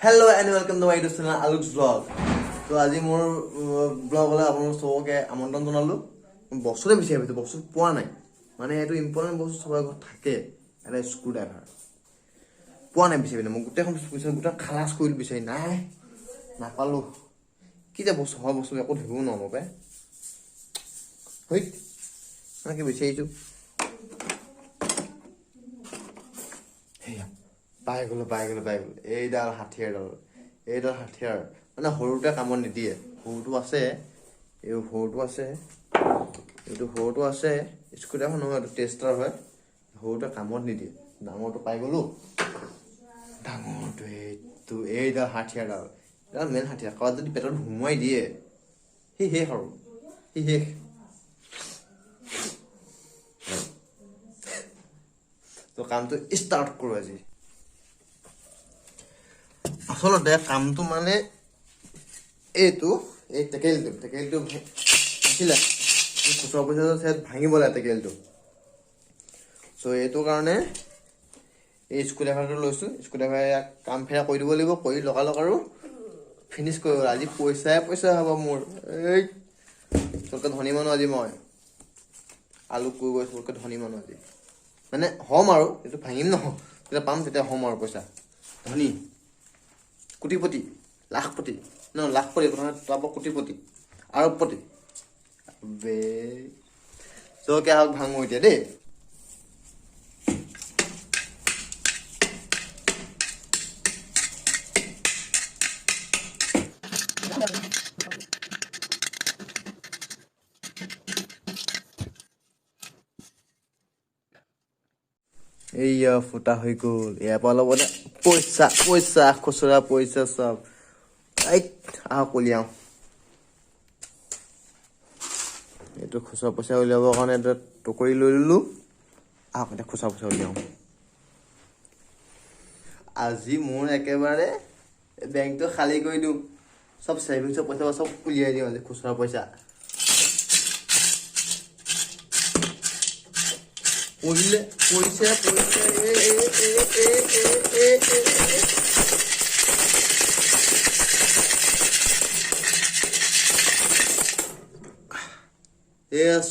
Hello and welcome to my YouTube channel Aluk's vlog. So আজি মোৰ vlog হলে আপোনালোক সবকে আমন্ত্ৰণ জনালো বছৰে বিচাৰি আছে বছৰ পোৱা নাই মানে এটো ইম্পৰ্টেন্ট বস্তু সবৰ ঘৰত থাকে এটা স্ক্ৰু ড্ৰাইভাৰ পোৱা নাই বিচাৰি মই গোটেইখন পইচা গোটা খালাস কৰিল বিচাৰি নাই নাপালো কি যে বস্তু হয় বস্তু একো ধৰিব নোৱাৰো পায় হই মানে কি বিচাৰিছো হেয়া পাই গলো এইডাল হাথিয়াৰ মানে হৰুটা কামত নিদিয়ে হৰুটো আছে এইটো হৰুটো আছে স্কুটাৰ নহয় এইটো টেষ্টাৰ হয় হৰুটা কামত নিদিয়ে ডাঙৰটো পাই গলো ডাঙৰটো এইডাল হাথিয়াৰডাল এডাল মেইন হাথিয়াৰ কাবাত যদি পেটত হুমুৱাই দিয়ে সি শেষ আৰু সি শেষ তো কামটো ষ্টাৰ্ট কৰো আজি আসলতে কামটো মানে এইটো এই টেকেলটো আছিলে খুচৰা পইচা সেট ভাঙিবলে টেকেলটো সো এইটো কাৰণে এই স্কুড্ৰাইভাৰটো লৈছো স্কুড্ৰাইভাৰে কাম ফেৰা কৰি দিব লাগিব কৰি লগালক আৰু ফিনিশ কৰিব আজি পইচা হ'ব মোৰ এই সৰকে ধনী মানুহ আজি মই আলুক কৈ গৈ সৰকে ধনী মানুহ আজি মানে হম আৰু এটো ভাঙিম নহ তেতিয়া পাম তেতিয়া হম আৰু পইচা ধনী কোটিপতি লাখপতি ন লাখপতি কথা তাপ কোটিপতি আৰবপতি বে তো কে হক ভাঙো এতিয়া দেই এইয়া ফুটা হৈ গ'ল এয়া পালো বলে পইচা খুচৰা পইচা সব কলিয়াও এইটো খুচৰা পইচা উলিয়াবৰ কাৰণে এটা টকৰি লৈ ললো এটা খুচৰা পইচা উলিয়াও আজি মোৰ একেবাৰে বেংকটো খালী কৰি দিওঁ সব সেভিংছৰ পইচা সব উলিয়াই দিওঁ আজি খুচৰা পইচা পইচা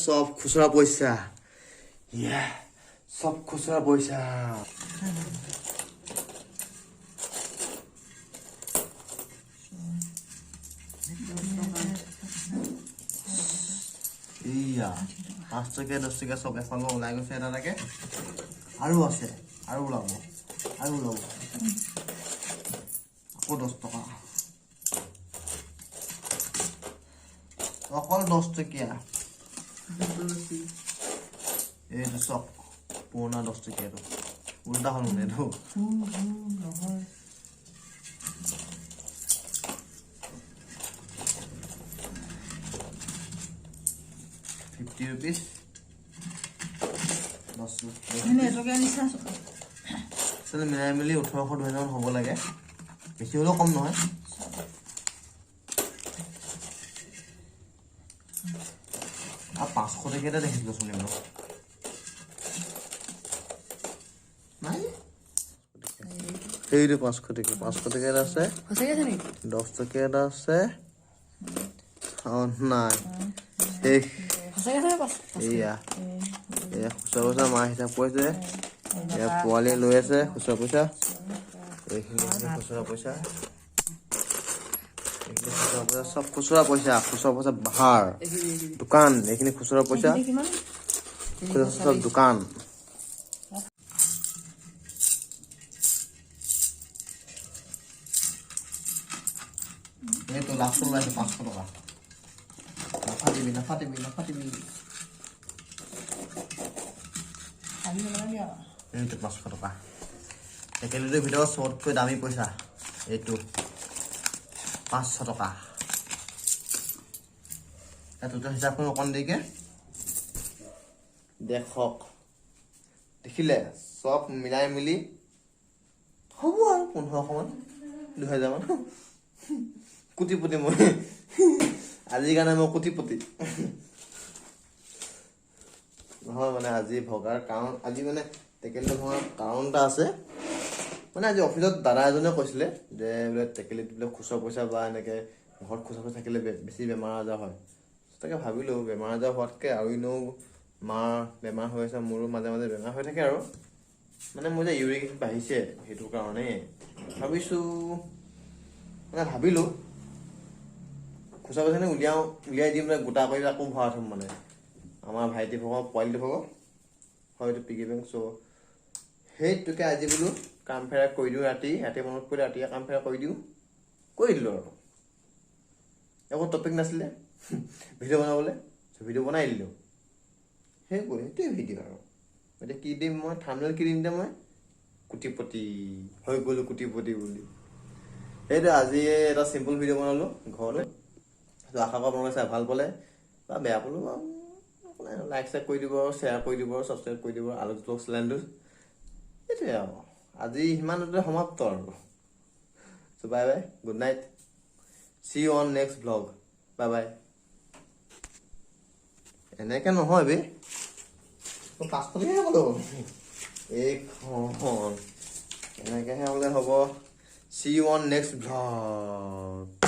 সব খুচরা পয়সা সব খুচরা পয়সা ইয়া 5 টকা 10 টকা সব এফালে ওলাই গৈছে এটা লাগে আৰু আছে আৰু ওলাব আকৌ 10 টকা অকল 10 টকীয়া এইটো সব পুৰণা 10 টকীয়াটো উল্টা হ'ল মানে এইটো নহয় 50 rupees 10 এনে টকা নিছা চলে মিলাই মিলি 1800 ধৰণৰ হ'ব লাগে বেছি হলেও কম নহয় আ 500 টকা এটা দেখিলো শুনিম নাই এইটো 500 টকা এটা আছে আছে আছে নি 10 টকা এটা আছে নাই এই ইয়া খুচৰা পইচা মা হিচাপ কৰিছে এয়া পোৱালি লৈ আছে খুচৰা পইচা এইখিনি খুচৰা পইচা সব খুচরা পয়সা বাহার দোকান এখানে খুচরা পয়সা সব দোকান এই তো লাস্ট লাগে 500 টাকা নাফাটিবি এই তো 500 টাকা একেলগে ভিতৰত সবতকৈ দামী পইচা এইটো 500 টকা এতটা হিসাব কৰি অকন দেইকে দেখক দেখিলে সব মিলাই মিলি হ'ব আৰু 1500 মান 2000 মান কোটিপতি মই আজি কাৰণে মই কোটিপতি নহয় মানে আজি ভগাৰ কাৰণ আজি মানে টেকেলটো ভগাৰ কাৰণ এটা আছে মানে আজি অফিচত দাদা এজনে কৈছিলে যে বোলে টেকেলিত বোলে খুচৰা পইচা বা এনেকৈ ঘৰত খুচৰা পইচা থাকিলে বেছি বেমাৰ আজাৰ হয়। তাকে ভাবিলোঁ বেমাৰ আজাৰ হোৱাতকৈ আৰু এনেও মাৰ বেমাৰ হৈ আছে, মোৰো মাজে মাজে বেমাৰ হৈ থাকে আৰু মানে মোৰ যে ইউৰিক এচিড বাঢ়িছে সেইটো কাৰণে ভাবিলোঁ খুচৰা পইচাখিনি উলিয়াই দিম মানে গোটা কৰি আকৌ ভৰাই থ'ম মানে আমাৰ ভাইটি ভাগৰ পোৱালিটো ভাগৰ হয়তো পিগি বেংক। চ' সেইটোকে আজি বোলো কাম ফেৰা কৰি দিওঁ, ৰাতি মনত পৰিলে ৰাতিয়ে কাম ফেৰা কৰি দিলোঁ আৰু একো টপিক নাছিলে ভিডিঅ' বনাবলৈ, ভিডিঅ' বনাই দিলোঁ। সেইটোৱে ভিডিঅ' আৰু এতিয়া কি দিম মই, থাম্বনেল কি দিম এতিয়া মই, কোটিপতি হৈ গ'লোঁ কোটিপতি বুলি। সেইটো আজি এটা চিম্পুল ভিডিঅ' বনালোঁ ঘৰলৈ। আশা কৰা আপোনালোকে চাই ভাল পালে বা বেয়া পালোঁ বাৰু লাইক চাইক কৰি দিব আৰু শ্বেয়াৰ কৰি দিব আৰু ছাবস্ক্ৰাইব কৰি দিব আলোক ব্লগ চেনেলটো। সেইটোৱে আৰু আজি সিমানতে সমাপ্ত আৰু। So' bye bye, good night, see you on next blog, bye bye. এনেকৈ নহয় বে, পাঁচখনহে বোলো এইখন এনেকৈহে হ'লে হ'ব। See you on next blog.